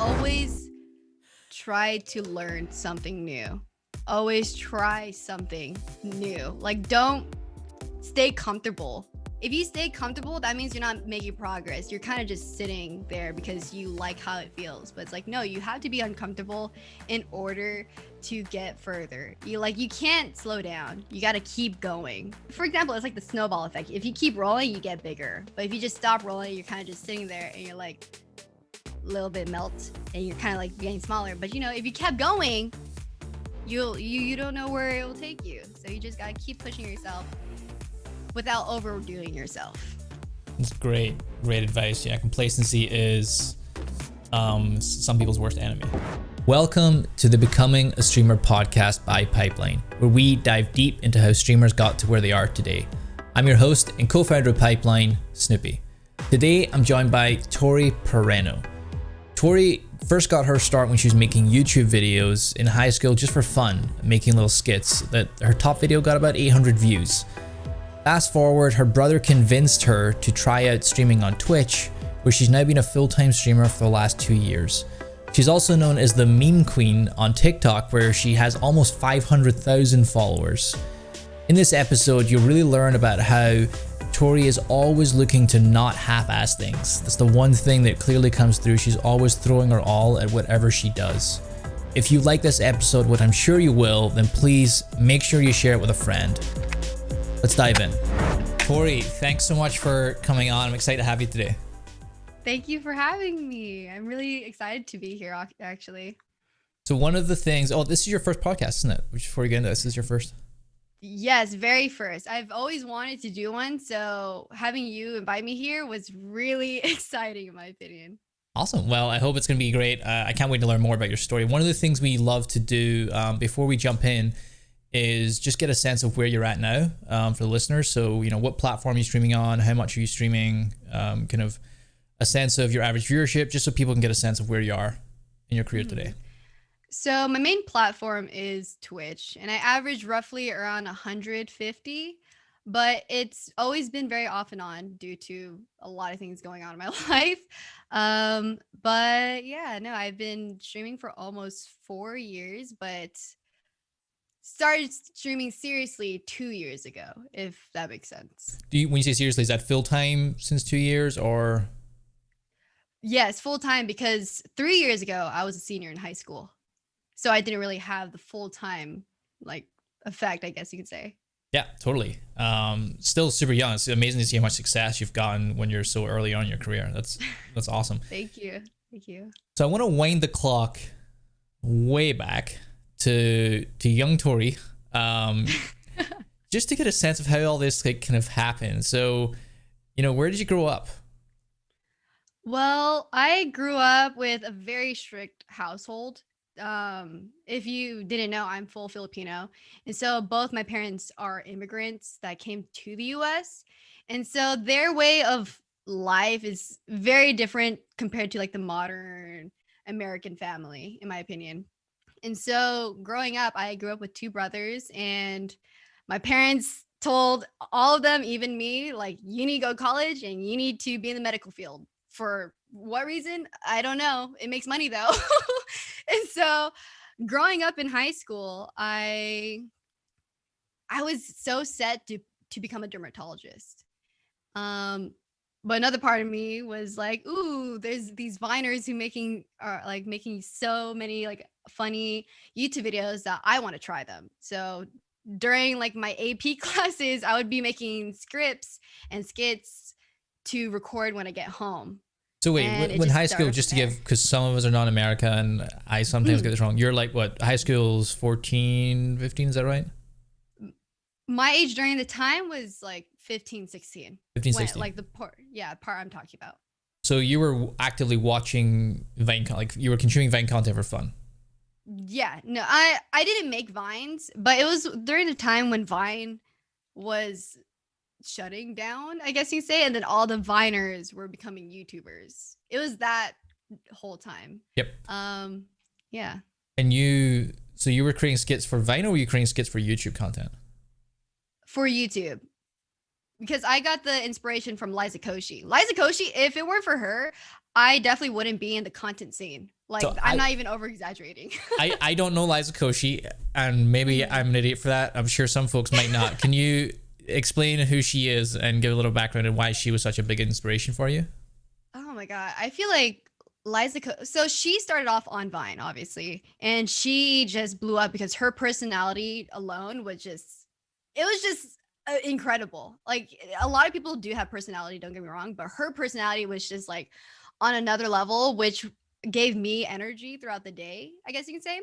always try to learn something new. Always try something new. Like, don't stay comfortable. If you stay comfortable, that means you're not making progress. You're kind of just sitting there because you like how it feels. But it's like, no, you have to be uncomfortable in order to get further. You can't slow down. You got to keep going. For example, it's like the snowball effect. If you keep rolling, you get bigger. But if you just stop rolling, you're kind of just sitting there and you're like a little bit melt and you're kind of like getting smaller. But if you kept going, you don't know where it will take you. So you just got to keep pushing yourself without overdoing yourself. It's great advice. Yeah, complacency is some people's worst enemy. Welcome to the Becoming a Streamer podcast by Pipeline, where we dive deep into how streamers got to where they are today. I'm your host and co-founder of Pipeline, Snoopy. Today, I'm joined by Tori Pareno. Tori first got her start when she was making YouTube videos in high school just for fun, making little skits. That her top video got about 800 views. Fast forward, her brother convinced her to try out streaming on Twitch, where she's now been a full-time streamer for the last 2 years. She's also known as the meme queen on TikTok, where she has almost 500,000 followers. In this episode, you'll really learn about how Tori is always looking to not half-ass things. That's the one thing that clearly comes through. She's always throwing her all at whatever she does. If you like this episode, what I'm sure you will, then please make sure you share it with a friend. Let's dive in. Tori, thanks so much for coming on. I'm excited to have you today. Thank you for having me. I'm really excited to be here, actually. So one of the things, this is your first podcast, isn't it? Before we get into this is your first? Yes, very first. I've always wanted to do one, so having you invite me here was really exciting in my opinion. Awesome. Well, I hope it's going to be great. I can't wait to learn more about your story. One of the things we love to do before we jump in is just get a sense of where you're at now for the listeners. So, what platform are you streaming on? How much are you streaming? Kind of a sense of your average viewership, just so people can get a sense of where you are in your career today. So my main platform is Twitch, and I average roughly around 150, but it's always been very off and on due to a lot of things going on in my life. But yeah, no, I've been streaming for almost 4 years, but started streaming seriously 2 years ago, if that makes sense. When you say seriously, is that full time since 2 years or? Yes, full time, because 3 years ago I was a senior in high school. So I didn't really have the full time effect, I guess you could say. Yeah, totally. Still super young. It's amazing to see how much success you've gotten when you're so early on in your career. That's awesome. Thank you. So I want to wind the clock way back to young Tori, just to get a sense of how all this kind of happened. So, where did you grow up? Well, I grew up with a very strict household. If you didn't know, I'm full Filipino. And so both my parents are immigrants that came to the US. And so their way of life is very different compared to the modern American family, in my opinion. And so growing up, I grew up with 2 brothers, and my parents told all of them, even me, you need to go to college and you need to be in the medical field. For what reason? I don't know. It makes money though. And so growing up in high school, I was so set to become a dermatologist. But another part of me was like, ooh, there's these Viners who are making so many funny YouTube videos that I want to try them. So during my AP classes, I would be making scripts and skits to record when I get home. So wait, when high school, just to give, because some of us are not in America and I sometimes get this wrong. You're what, high school's 14, 15, is that right? My age during the time was 15, 16. 15, 16. The part I'm talking about. So you were actively watching Vine, you were consuming Vine content for fun. Yeah, no, I didn't make Vines, but it was during the time when Vine was shutting down, I guess you say, and then all the Viners were becoming YouTubers. It was that whole time. Yep. Yeah. And so you were creating skits for Vine, or were you creating skits for YouTube content? For YouTube. Because I got the inspiration from Liza Koshy. Liza Koshy, if it weren't for her, I definitely wouldn't be in the content scene. Like So I'm not even over exaggerating. I don't know Liza Koshy, and maybe I'm an idiot for that. I'm sure some folks might not. Can you explain who she is and give a little background and why she was such a big inspiration for you? Oh my god, I feel like so she started off on Vine, obviously, and she just blew up because her personality alone was just, it was just incredible. Like a lot of people do have personality, don't get me wrong, but her personality was just like on another level, which gave me energy throughout the day, I guess you can say.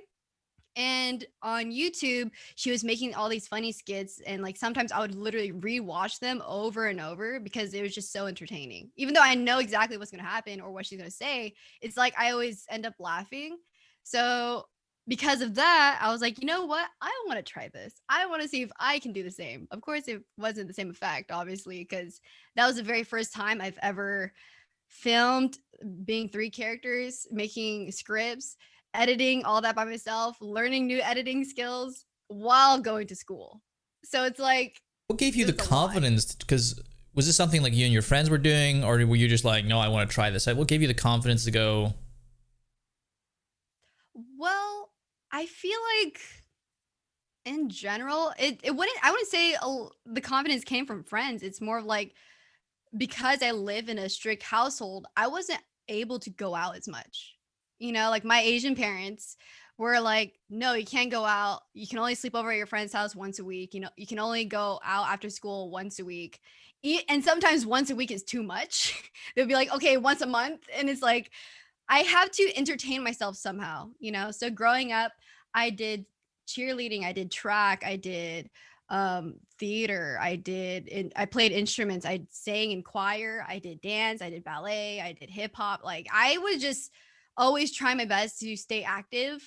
And on YouTube, she was making all these funny skits, and like sometimes I would literally rewatch them over and over because it was just so entertaining. Even though I know exactly what's going to happen or what she's going to say, it's like I always end up laughing. So because of that, I was like, you know what? I want to try this. I want to see if I can do the same. Of course, it wasn't the same effect, obviously, because that was the very first time I've ever filmed being three characters, making scripts, editing all that by myself, learning new editing skills while going to school. So it's like What gave you it the was a lot. confidence? Because was this something like you and your friends were doing, or were you just like, no, I want to try this? Like, what gave you the confidence to go? Well, I feel like in general, it wouldn't, I wouldn't say the confidence came from friends. It's more of like because I live in a strict household, I wasn't able to go out as much. You know, like my Asian parents were like, no, you can't go out. You can only sleep over at your friend's house once a week. You know, you can only go out after school once a week. And sometimes once a week is too much. They'll be like, okay, once a month. And it's like, I have to entertain myself somehow, you know? So growing up, I did cheerleading, I did track, I did theater, I played instruments, I sang in choir, I did dance, I did ballet, I did hip hop. Like I would just always try my best to stay active,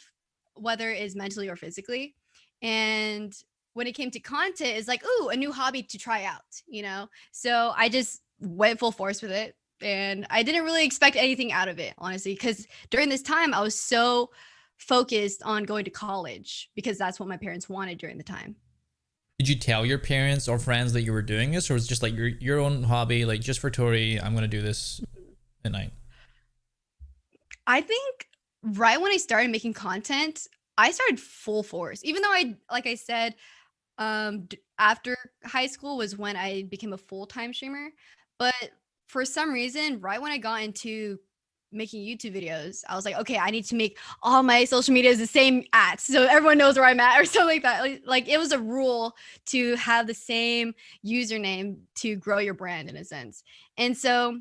whether it's mentally or physically. And when it came to content, it's like, ooh, a new hobby to try out, you know? So I just went full force with it. And I didn't really expect anything out of it, honestly, because during this time I was so focused on going to college because that's what my parents wanted during the time. Did you tell your parents or friends that you were doing this, or was it just like your own hobby, like just for Tori, I'm gonna do this at night? I think right when I started making content, I started full force. Even though like I said, after high school was when I became a full-time streamer, but for some reason, right when I got into making YouTube videos, I was like, okay, I need to make all my social medias the same at so everyone knows where I'm at or something like that. Like it was a rule to have the same username to grow your brand in a sense. And so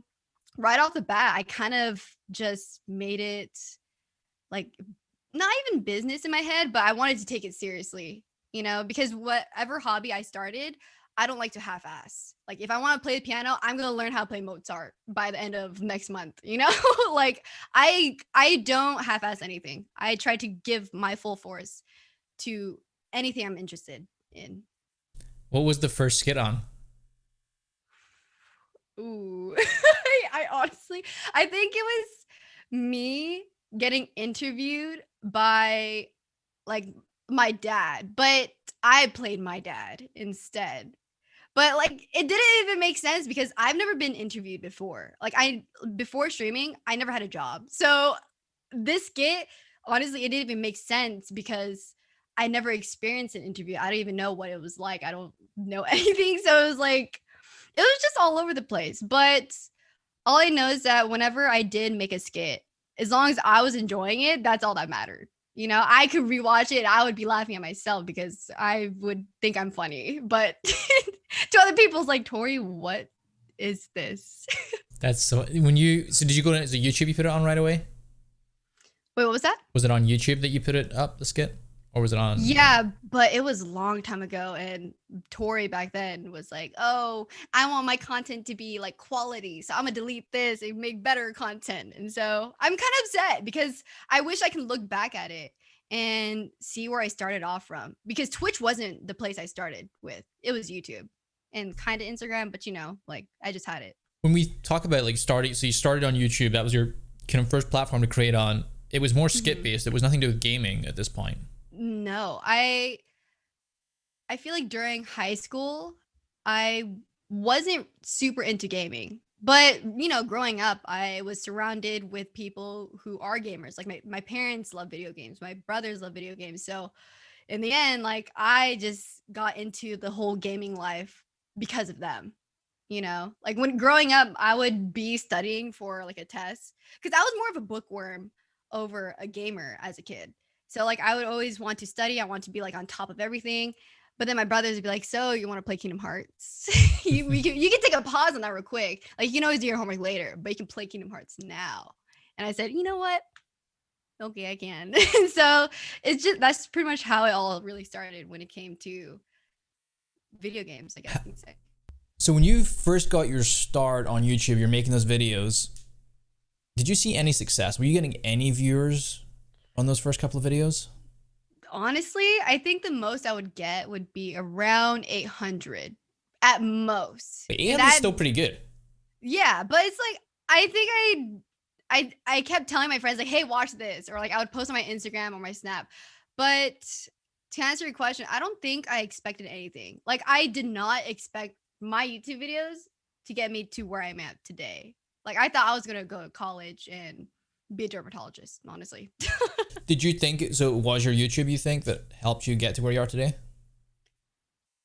right off the bat, I kind of just made it like not even business in my head, but I wanted to take it seriously, you know, because whatever hobby I started, I don't like to half ass. Like if I want to play the piano, I'm going to learn how to play Mozart by the end of next month, you know? Like I don't half ass anything. I try to give my full force to anything I'm interested in. What was the first skit on? Ooh. I honestly, I think it was me getting interviewed by like my dad, but I played my dad instead. But like it didn't even make sense because I've never been interviewed before. Like I before streaming, I never had a job. So this skit, honestly, it didn't even make sense because I never experienced an interview. I don't even know what it was like. I don't know anything. So it was like it was just all over the place. But all I know is that whenever I did make a skit, as long as I was enjoying it, that's all that mattered. You know, I could rewatch it. I would be laughing at myself because I would think I'm funny. But to other people, it's like, Tori, what is this? That's so. When you so did you go to YouTube? You put it on right away. Wait, what was that? Was it on YouTube that you put it up the skit, or was it on? Yeah, but it was a long time ago. And Tori back then was like, oh, I want my content to be like quality. So I'm going to delete this and make better content. And so I'm kind of upset because I wish I can look back at it and see where I started off from because Twitch wasn't the place I started with. It was YouTube and kind of Instagram, but you know, like I just had it. When we talk about like starting, so you started on YouTube. That was your kind of first platform to create on. It was more skit Mhm. based. It was nothing to do with gaming at this point. No, I feel like during high school, I wasn't super into gaming. But, growing up, I was surrounded with people who are gamers. Like my parents love video games. My brothers love video games. So in the end, like I just got into the whole gaming life because of them. Like when growing up, I would be studying for like a test because I was more of a bookworm over a gamer as a kid. So like I would always want to study. I want to be like on top of everything. But then my brothers would be like, "So you want to play Kingdom Hearts? You can take a pause on that real quick. Like you can always do your homework later, but you can play Kingdom Hearts now." And I said, "You know what? Okay, I can." So it's just that's pretty much how it all really started when it came to video games, I guess you could say. So when you first got your start on YouTube, you're making those videos. Did you see any success? Were you getting any viewers on those first couple of videos? Honestly, I think the most I would get would be around 800 at most. But And 800 is that, still pretty good. yeah, but it's like I think I kept telling my friends like, "Hey, watch this," or like I would post on my Instagram or my Snap. But to answer your question, I don't think I expected anything. Like I did not expect my YouTube videos to get me to where I'm at today. Like I thought I was gonna go to college and be a dermatologist, honestly. Did you think so? It was your YouTube, you think, that helped you get to where you are today?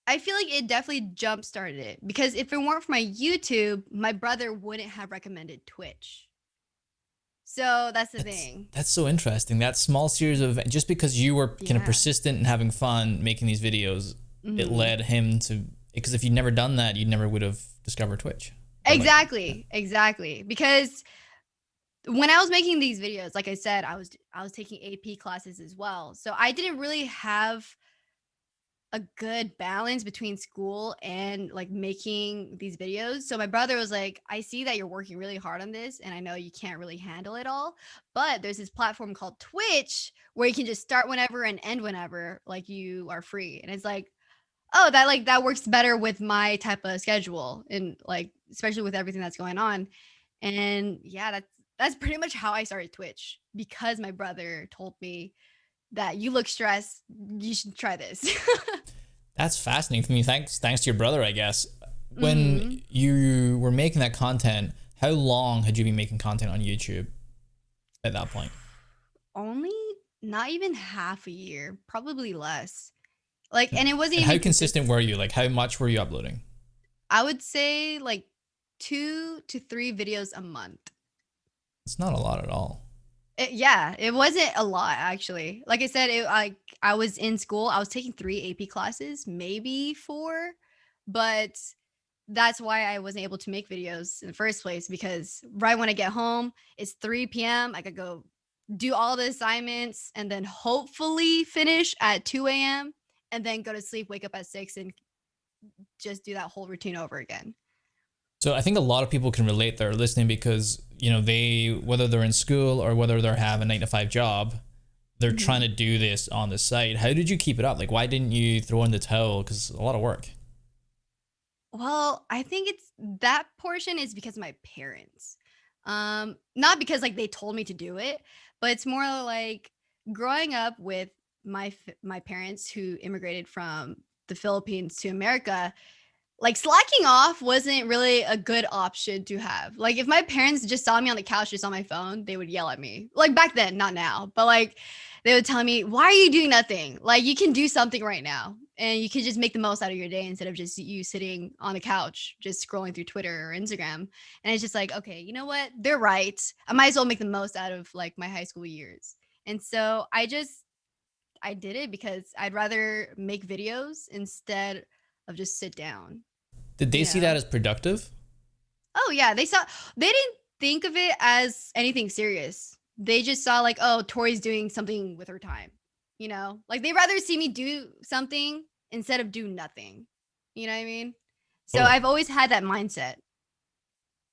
I feel like it definitely jump started it because if it weren't for my YouTube, my brother wouldn't have recommended Twitch. So that's the thing. That's so interesting. That small series of just because you were kind of Yeah. persistent and having fun making these videos, it led him to, because if you'd never done that, you never would have discovered Twitch. Exactly. Because when I was making these videos, like I said, I was taking AP classes as well. So I didn't really have a good balance between school and like making these videos. So my brother was like, "I see that you're working really hard on this and I know you can't really handle it all, but there's this platform called Twitch where you can just start whenever and end whenever like you are free." And it's like, "Oh, that works better with my type of schedule and like especially with everything that's going on." And yeah, that's pretty much how I started Twitch because my brother told me that you look stressed, you should try this. That's fascinating to me. Thanks to your brother, I guess. hmm When you were making that content, how long had you been making content on YouTube at that point? Only not even half a year, probably less. Like, and it wasn't And how even consistent consistent. were you? Like, how much were you uploading? I would say like 2 to 3 videos a month. It's not a lot at all. Yeah, it wasn't a lot actually. Like I said, I was in school. I was taking 3 AP classes, maybe 4, but that's why I wasn't able to make videos in the first place because right when I get home, it's 3 p.m. I could go do all the assignments and then hopefully finish at 2 a.m. and then go to sleep, wake up at 6 and just do that whole routine over again. So I think a lot of people can relate that are listening because, they, whether they're in school or whether they're having a 9 to 5 job, they're trying to do this on the side. How did you keep it up? Like, why didn't you throw in the towel? Because a lot of work. Well, I think it's that portion is because of my parents. Not because like they told me to do it, but it's more like growing up with my parents who immigrated from the Philippines to America, like slacking off wasn't really a good option to have. Like if my parents just saw me on the couch just on my phone, they would yell at me. Like back then, not now, but like they would tell me, "Why are you doing nothing? Like you can do something right now and you can just make the most out of your day instead of just you sitting on the couch just scrolling through Twitter or Instagram." And it's just like, "Okay, you know what? They're right. I might as well make the most out of like my high school years." And so I did it because I'd rather make videos instead of just sit down, Did they you see that know? as productive? Oh yeah, they didn't think of it as anything serious. They just saw like, "Oh, Tori's doing something with her time." Like they'd rather see me do something instead of do nothing. You know what I mean? So Totally. I've always had that mindset.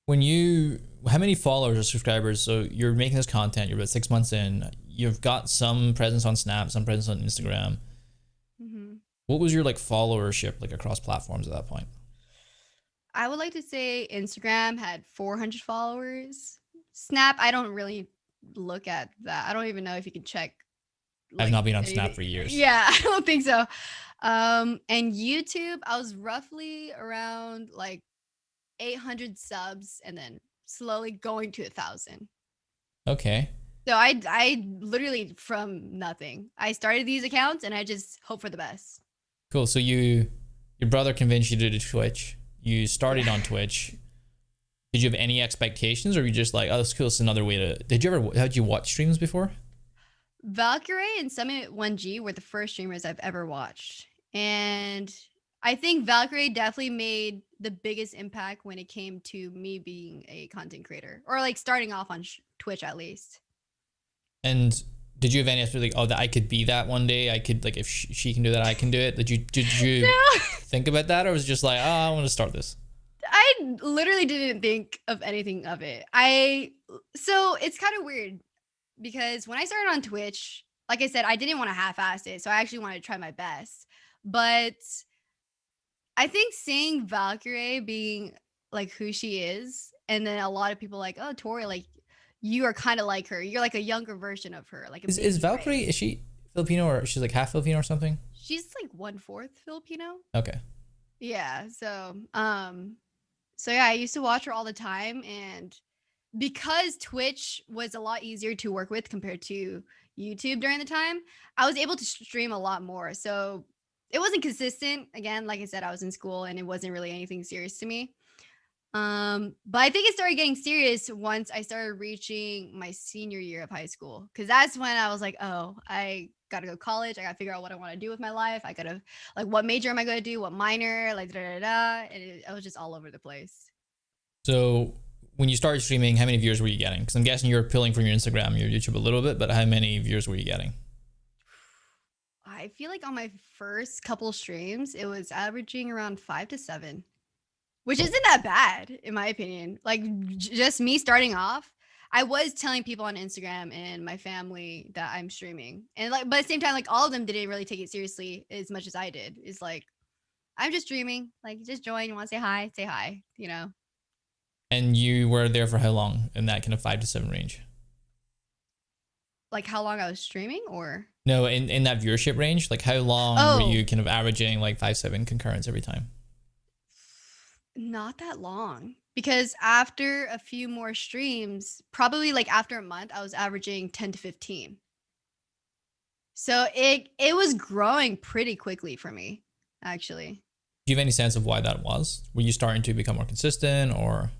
How many followers or subscribers? So you're making this content, you're about 6 months in, you've got some presence on Snap, some presence on Instagram. hmm What was your like followership like across platforms at that point? I would like to say Instagram had 400 followers. Snap, I don't really look at that. I don't even know if you can check I've like not been on Snap anything. for years. Yeah, I don't think so. And YouTube, I was roughly around like 800 subs and then slowly going to 1,000. Okay. So I literally from nothing. I started these accounts and I just hope for the best. Cool. So your brother convinced you to do Twitch. You started Yeah. on Twitch. Did you have any expectations, or were you just like, oh, that's cool, it's another way to? Had you watched streams before? Valkyrie and Summit 1G were the first streamers I've ever watched. And I think Valkyrie definitely made the biggest impact when it came to me being a content creator or like starting off on Twitch at least. And did you have any like, oh, that I could be that one day? I could, like, if she can do that, I can do it. Did you No. think about that, or was it just like, oh, I want to start this? I literally didn't think of anything of it. So it's kind of weird because when I started on Twitch, like I said, I didn't want to half-ass it. So I actually wanted to try my best. But I think seeing Valkyrie being like who she is, and then a lot of people like, oh, Tori, like you are kind of like her. You're like a younger version of her, like a Is baby Valkyrie, Ray. is she Filipino, or she's like half Filipino or something? She's like 1/4 Filipino. Okay. Yeah. So yeah, I used to watch her all the time, and because Twitch was a lot easier to work with compared to YouTube during the time, I was able to stream a lot more. So it wasn't consistent. Again, like I said, I was in school and it wasn't really anything serious to me. But I think it started getting serious once I started reaching my senior year of high school. Cause that's when I was like, oh, I gotta go to college. I gotta figure out what I want to do with my life. I gotta like what major am I gonna do? What minor? Like da da da. And I was just all over the place. So when you started streaming, how many viewers were you getting? Because I'm guessing you're pulling from your Instagram, your YouTube a little bit, but how many viewers were you getting? I feel like on my first couple streams, it was averaging around 5 to 7, which Oh. isn't that bad in my opinion. Like just me starting off, I was telling people on Instagram and my family that I'm streaming, and like, but at the same time, like all of them didn't really take it seriously as much as I did. It's like I'm just streaming, like just join. You want to say hi, you know. And you were there for how long in that kind of 5 to 7 range? Like how long I was streaming, or No, in that viewership range, like how long were oh, you kind of averaging like 5, 7 concurrents every time? not that long. Because after a few more streams, probably like after a month, I was averaging 10 to 15. So it was growing pretty quickly for me, actually. Do you have any sense of why that was? Were you starting to become more consistent, or?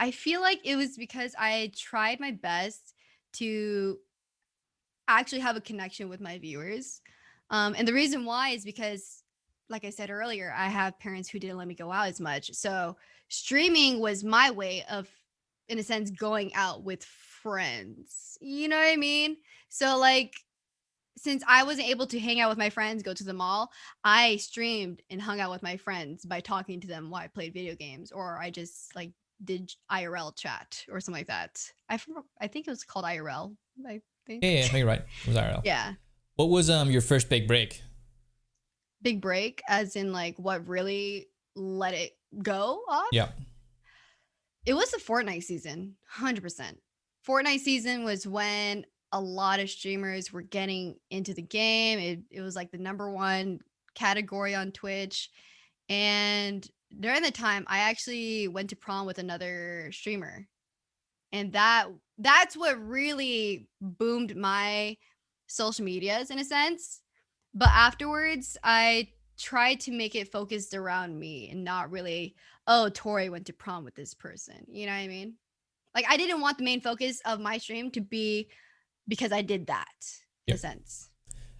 I feel like it was because I tried my best to actually have a connection with my viewers. And the reason why is because, like I said earlier, I have parents who didn't let me go out as much. So streaming was my way of, in a sense, going out with friends. You know what I mean? So like since I wasn't able to hang out with my friends, go to the mall, I streamed and hung out with my friends by talking to them while I played video games, or I just like did IRL chat or something like that. I think it was called IRL. I think. Yeah, I think you're right. It was IRL. Yeah. What was your first big break? Big break, as in like what really let it go off. Yeah. It was the Fortnite season, 100%. Fortnite season was when a lot of streamers were getting into the game. It was like the number one category on Twitch. And during the time, I actually went to prom with another streamer. And that's what really boomed my social medias in a sense. But afterwards, I tried to make it focused around me and not really, oh, Tori went to prom with this person. You know what I mean? Like I didn't want the main focus of my stream to be because I did that in a Yep. sense.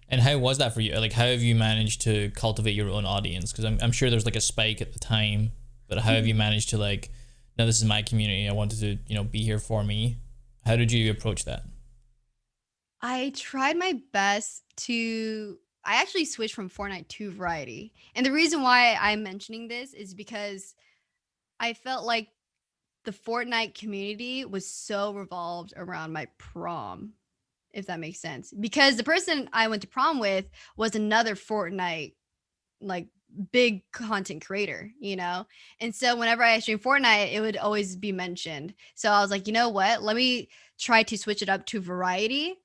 And how was that for you? Like, how have you managed to cultivate your own audience? Because I'm sure there's like a spike at the time, but how have you managed to, like, no, this is my community. I wanted to, be here for me. How did you approach that? I tried my best to I actually switched from Fortnite to Variety. And the reason why I'm mentioning this is because I felt like the Fortnite community was so revolved around my prom, if that makes sense. Because the person I went to prom with was another Fortnite like big content creator, you know? And so whenever I stream Fortnite, it would always be mentioned. So I was like, you know what? Let me try to switch it up to Variety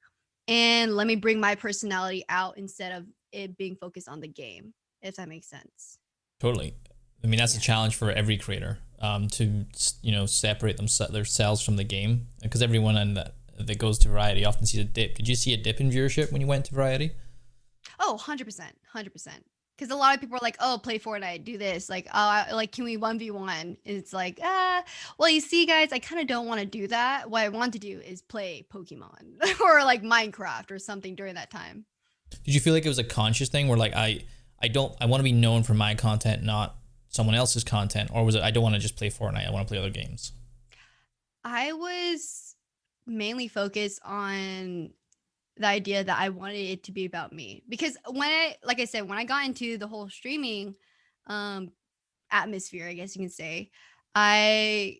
and let me bring my personality out instead of it being focused on the game, if that makes sense. Totally. I mean, that's a Yeah. challenge for every creator, to separate themselves from the game, because everyone that goes to Variety often sees a dip. Did you see a dip in viewership when you went to Variety? Oh, 100%. 100%. Because a lot of people are like, oh, play Fortnite, do this. Like, oh, like, can we 1v1? It's like, well, you see, guys, I kind of don't want to do that. What I want to do is play Pokemon or like Minecraft or something during that time. Did you feel like it was a conscious thing where like I want to be known for my content, not someone else's content, or was it I don't want to just play Fortnite, I want to play other games? I was mainly focused on the idea that I wanted it to be about me because like I said, when I got into the whole streaming um, atmosphere, I guess you can say, I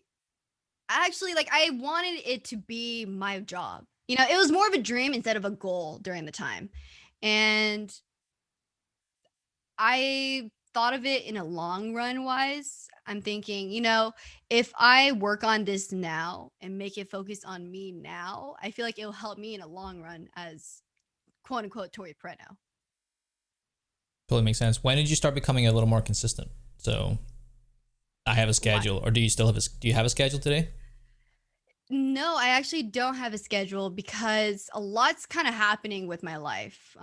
actually like I wanted it to be my job. You know, it was more of a dream instead of a goal during the time. And I thought of it in a long run wise. I'm thinking, if I work on this now and make it focus on me now, I feel like it'll help me in a long run as quote unquote Tori Pareno. Totally makes sense. When did you start becoming a little more consistent? So I have a Why? schedule, or do you still have do you have a schedule today? No, I actually don't have a schedule because a lot's kind of happening with my life.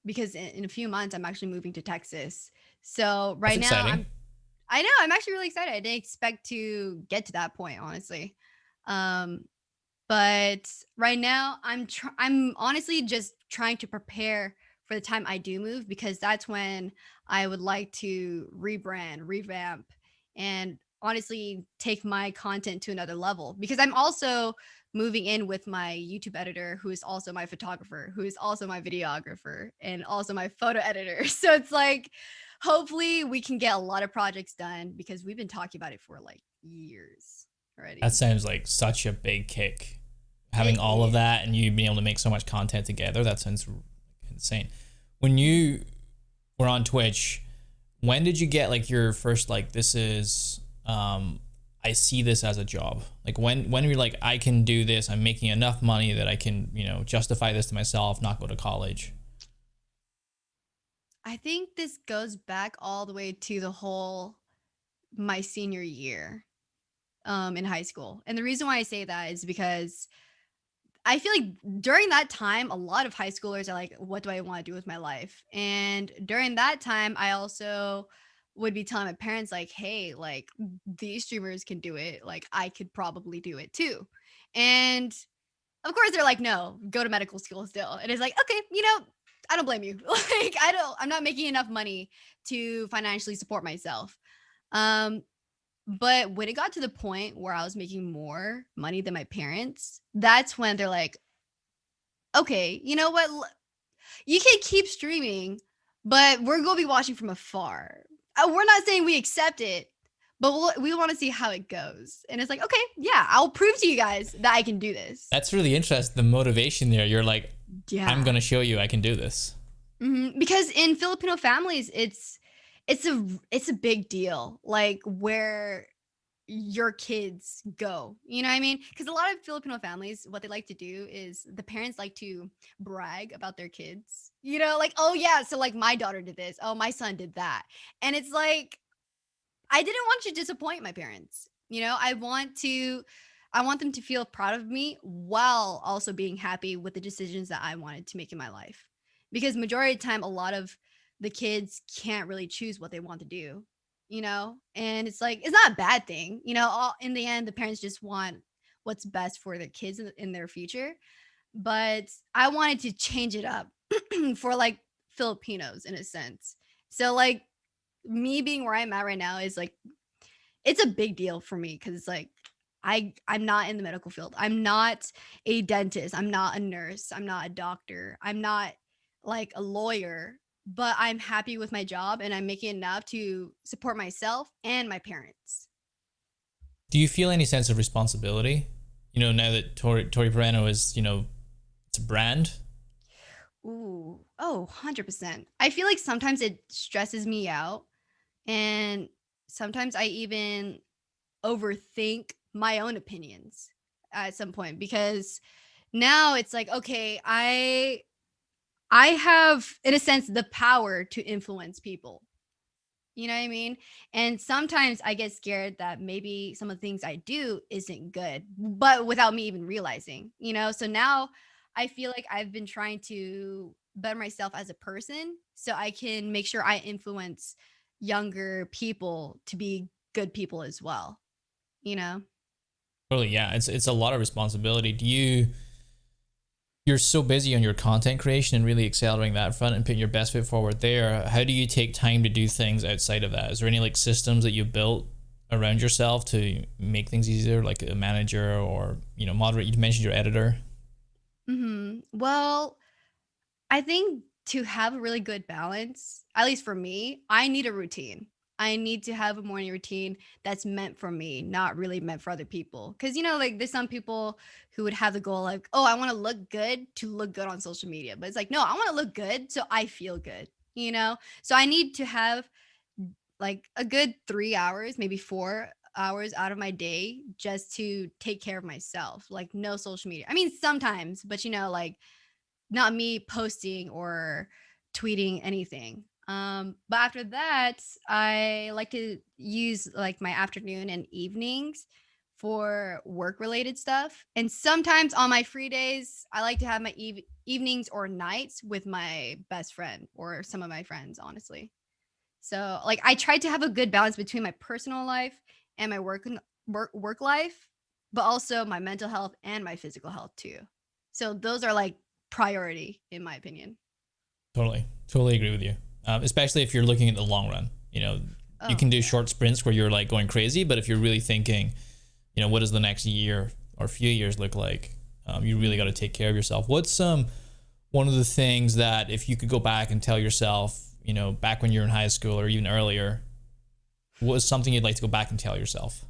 Because in a few months I'm actually moving to Texas. So That's right now exciting. I know I'm actually really excited. I didn't expect to get to that point, honestly. Um, but right now I'm honestly just trying to prepare for the time I do move because that's when I would like to rebrand, revamp, and honestly take my content to another level because I'm also moving in with my YouTube editor who is also my photographer, who is also my videographer and also my photo editor. So it's like hopefully we can get a lot of projects done because we've been talking about it for like years That already. sounds like such a big kick. Having It all of is. that and you being able to make so much content together, that sounds insane. When you were on Twitch, when did you get like your first like this is I see this as a job? Like when you're like I can do this, I'm making enough money that I can, justify this to myself, not go to college. I think this goes back all the way to the whole my senior year in high school. And the reason why I say that is because I feel like during that time, a lot of high schoolers are like, what do I want to do with my life? And during that time, I also would be telling my parents, like, hey, like these streamers can do it. Like, I could probably do it too. And of course, they're like, no, go to medical school still. And it's like, okay, I don't blame you. Like, I'm not making enough money to financially support myself. Um, but when it got to the point where I was making more money than my parents, that's when they're like, okay, you know what? You can keep streaming, but we're going to be watching from afar. We're not saying we accept it, but we want to see how it goes. And it's like, okay, yeah, I'll prove to you guys that I can do this. That's really interesting. The motivation there. You're like, I'm Yeah. gonna show you I can do this. Because in Filipino families, it's a big deal, like where your kids go. You know what I mean? Because a lot of Filipino families, what they like to do is the parents like to brag about their kids. Like, oh yeah, so like my daughter did this. Oh, my son did that. And it's like I didn't want to disappoint my parents. I want them to feel proud of me while also being happy with the decisions that I wanted to make in my life. Because majority of the time a lot of the kids can't really choose what they want to do. And it's like it's not a bad thing. In the end the parents just want what's best for their kids in their future. But I wanted to change it up for like Filipinos in a sense. So like me being where I'm at right now is like it's a big deal for me because it's like I'm not in the medical field. I'm not a dentist. I'm not a nurse. I'm not a doctor. I'm not like a lawyer, but I'm happy with my job and I'm making enough to support myself and my parents. Do you feel any sense of responsibility? Now that Tori Pareno is, it's a brand. Ooh, oh, 100%. I feel like sometimes it stresses me out and sometimes I even overthink my own opinions at some point because now it's like okay I have in a sense the power to influence people You know what I mean? And sometimes I get scared that maybe some of the things I do isn't good, but without me even realizing, So now I feel like I've been trying to better myself as a person so I can make sure I influence younger people to be good people as well, you know? Totally, yeah. It's a lot of responsibility. You're so busy on your content creation and really accelerating that front and putting your best foot forward there. How do you take time to do things outside of that? Is there any like systems that you built around yourself to make things easier, like a manager or moderate? You mentioned your editor. Well, I think to have a really good balance, at least for me, I need a routine. I need to have a morning routine that's meant for me, not really meant for other people. Cause like there's some people who would have the goal like, oh, I want to look good on social media. But it's like, no, I want to look good so I feel good? So I need to have like a good 3 hours, maybe 4 hours out of my day just to take care of myself. Like no social media. I mean, sometimes, but like not me posting or tweeting anything. But after that, I like to use like my afternoon and evenings for work related stuff. And sometimes on my free days, I like to have my evenings or nights with my best friend or some of my friends, honestly. So like I try to have a good balance between my personal life and my work life, but also my mental health and my physical health too. So those are like priority in my opinion. Totally agree with you. Especially if you're looking at the long run. You Oh can do yeah. short sprints where you're like going crazy, but if you're really thinking, what does the next year or few years look like? You really got to take care of yourself. What's one of the things that if you could go back and tell yourself, back when you're in high school or even earlier, what was something you'd like to go back and tell yourself?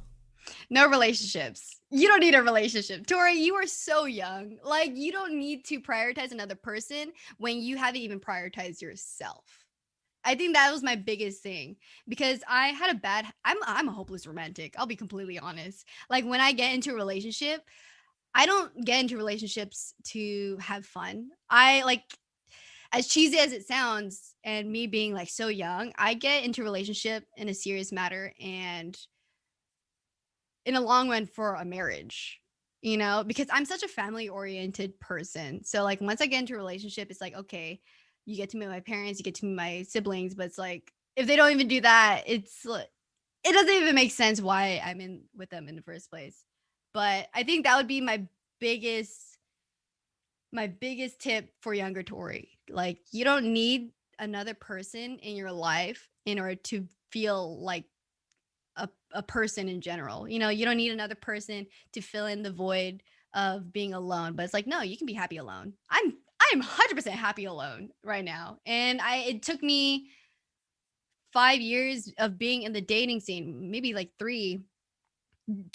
No relationships. You don't need a relationship. Tori, you are so young. Like you don't need to prioritize another person when you haven't even prioritized yourself. I think that was my biggest thing because I had a bad I'm a hopeless romantic. I'll be completely honest. Like when I get into a relationship, I don't get into relationships to have fun. I like as cheesy as it sounds and me being like so young, I get into relationship in a serious matter and in a long run for a marriage, because I'm such a family oriented person. So like once I get into a relationship, it's like, okay, you get to meet my parents, you get to meet my siblings, but it's like if they don't even do that, it doesn't even make sense why I'm in with them in the first place. But I think that would be biggest my biggest tip for younger Tori. Like you don't need another person in your life in order to feel like a person in general. You don't need another person to fill in the void of being alone. But it's like, no, you can be happy alone. I'm 100% happy alone right now. And it took me 5 years of being in the dating scene, maybe like 3,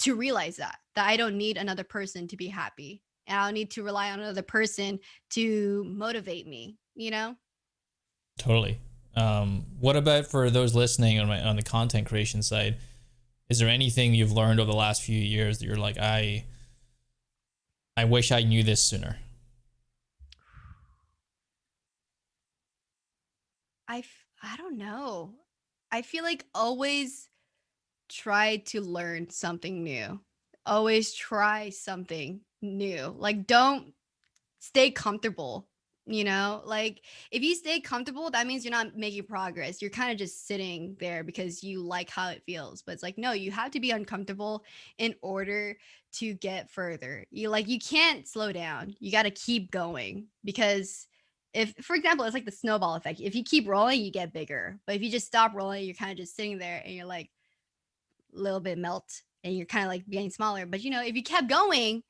to realize that I don't need another person to be happy. And I don't need to rely on another person to motivate me? Totally. What about for those listening on the content creation side? Is there anything you've learned over the last few years that you're like, I wish I knew this sooner? I don't know. I feel like always try to learn something new. Always try something new. Like don't stay comfortable. Like if you stay comfortable, that means you're not making progress. You're kind of just sitting there because you like how it feels. But it's like, no, you have to be uncomfortable in order to get further. You can't slow down. You got to keep going because if for example, it's like the snowball effect. If you keep rolling, you get bigger. But if you just stop rolling, you're kind of just sitting there and you're like a little bit melt and you're kind of like getting smaller. But if you kept going,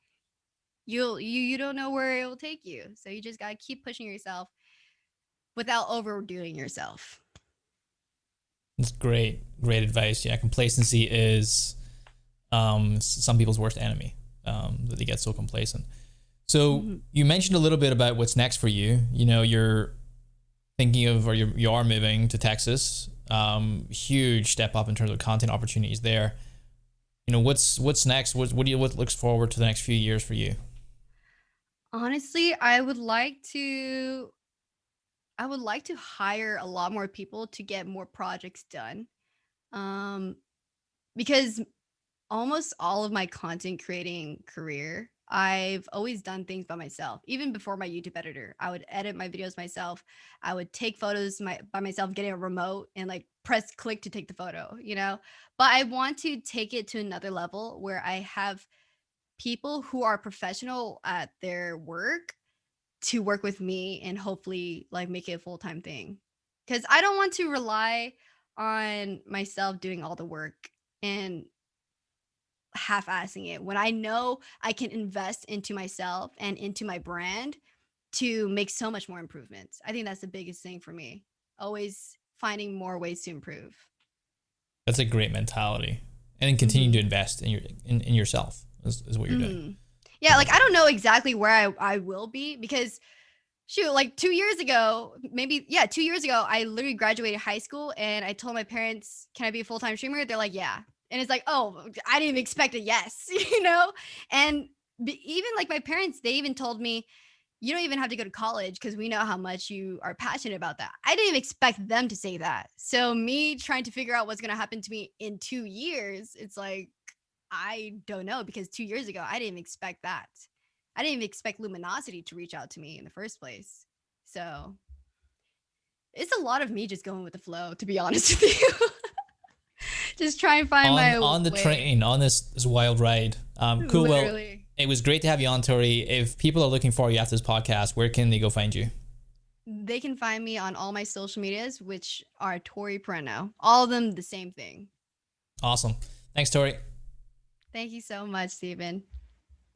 you don't know where it will take you. So you just gotta keep pushing yourself without overdoing yourself. It's great advice. Yeah, complacency is some people's worst enemy. That they get so complacent. So Mhm. you mentioned a little bit about what's next for you. You're thinking of, or you are moving to Texas. Huge step up in terms of content opportunities there. What's next? What looks forward to the next few years for you? Honestly, I would like to hire a lot more people to get more projects done. Um, because almost all of my content creating career, I've always done things by myself. Even before my YouTube editor, I would edit my videos myself. I would take photos by myself, getting a remote and like press click to take the photo, you know? But I want to take it to another level where I have people who are professional at their work to work with me and hopefully like make it a full-time thing. Cuz I don't want to rely on myself doing all the work and half-assing it when I know I can invest into myself and into my brand to make so much more improvements. I think that's the biggest thing for me. Always finding more ways to improve. That's a great mentality. And then continue to Mhm. invest in yourself is what you're doing. Mhm. Yeah, like I don't know exactly where I will be because shoot, like 2 years ago, maybe yeah, 2 years ago, I literally graduated high school and I told my parents, "Can I be a full-time streamer?" They're like, "Yeah." And it's like, "Oh, I didn't even expect a yes," you know? And even like my parents, they even told me, "You don't even have to go to college because we know how much you are passionate about that." I didn't even expect them to say that. So me trying to figure out what's going to happen to me in 2 years, it's like I don't know because 2 years ago, I didn't even expect that. I didn't even expect Luminosity to reach out to me in the first place. So it's a lot of me just going with the flow, to be honest with you. Just try and find my On the way. train, on this wild ride. Cool. Well, Literally. it was great to have you on, Tori. If people are looking for you after this podcast, where can they go find you? They can find me on all my social medias, which are Tori Pareno. All of them the same thing. Awesome. Thanks, Tori. Thank you so much, Stephen.